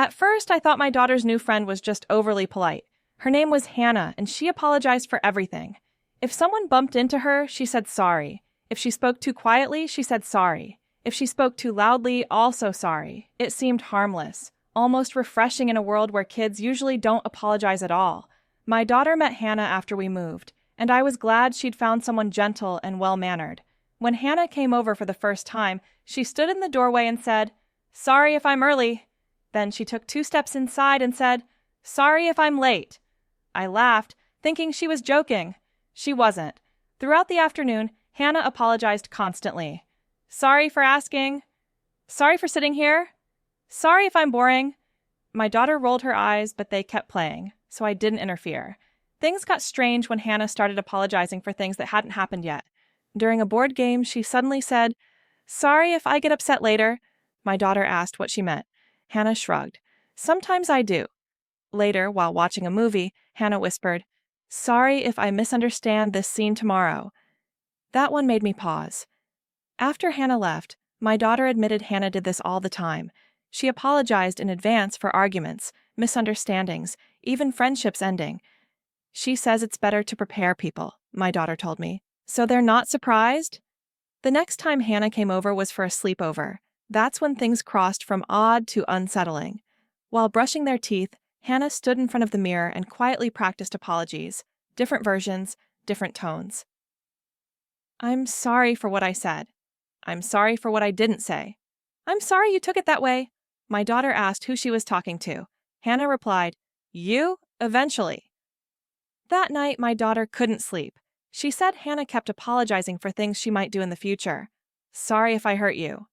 At first, I thought my daughter's new friend was just overly polite. Her name was Hannah, and she apologized for everything. If someone bumped into her, she said sorry. If she spoke too quietly, she said sorry. If she spoke too loudly, also sorry. It seemed harmless, almost refreshing in a world where kids usually don't apologize at all. My daughter met Hannah after we moved, and I was glad she'd found someone gentle and well-mannered. When Hannah came over for the first time, she stood in the doorway and said, "Sorry if I'm early." Then she took 2 steps inside and said, "Sorry if I'm late." I laughed, thinking she was joking. She wasn't. Throughout the afternoon, Hannah apologized constantly. "Sorry for asking." "Sorry for sitting here." "Sorry if I'm boring." My daughter rolled her eyes, but they kept playing, so I didn't interfere. Things got strange when Hannah started apologizing for things that hadn't happened yet. During a board game, she suddenly said, "Sorry if I get upset later." My daughter asked what she meant. Hannah shrugged. "Sometimes I do." Later, while watching a movie, Hannah whispered, "Sorry if I misunderstand this scene tomorrow." That one made me pause. After Hannah left, my daughter admitted Hannah did this all the time. She apologized in advance for arguments, misunderstandings, even friendships ending. She says it's better to prepare people, my daughter told me, so they're not surprised? The next time Hannah came over was for a sleepover. That's when things crossed from odd to unsettling. While brushing their teeth, Hannah stood in front of the mirror and quietly practiced apologies, different versions, different tones. "I'm sorry for what I said. I'm sorry for what I didn't say. I'm sorry you took it that way." My daughter asked who she was talking to. Hannah replied, "You, eventually." That night, my daughter couldn't sleep. She said Hannah kept apologizing for things she might do in the future. "Sorry if I hurt you.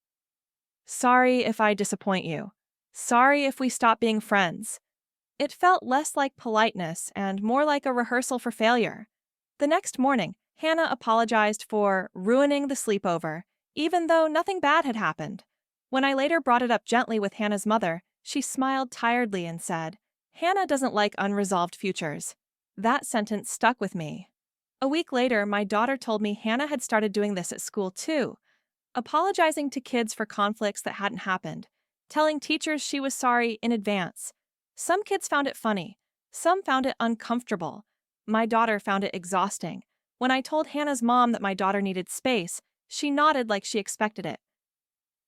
Sorry if I disappoint you. Sorry if we stop being friends." It felt less like politeness and more like a rehearsal for failure. The next morning, Hannah apologized for ruining the sleepover, even though nothing bad had happened. When I later brought it up gently with Hannah's mother, she smiled tiredly and said, "Hannah doesn't like unresolved futures." That sentence stuck with me. A week later, my daughter told me Hannah had started doing this at school too, apologizing to kids for conflicts that hadn't happened, telling teachers she was sorry in advance. Some kids found it funny. Some found it uncomfortable. My daughter found it exhausting. When I told Hannah's mom that my daughter needed space, she nodded like she expected it.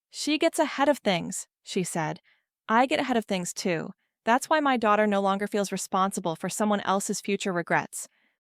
"She gets ahead of things," she said. "I get ahead of things too. That's why my daughter no longer feels responsible for someone else's future regrets.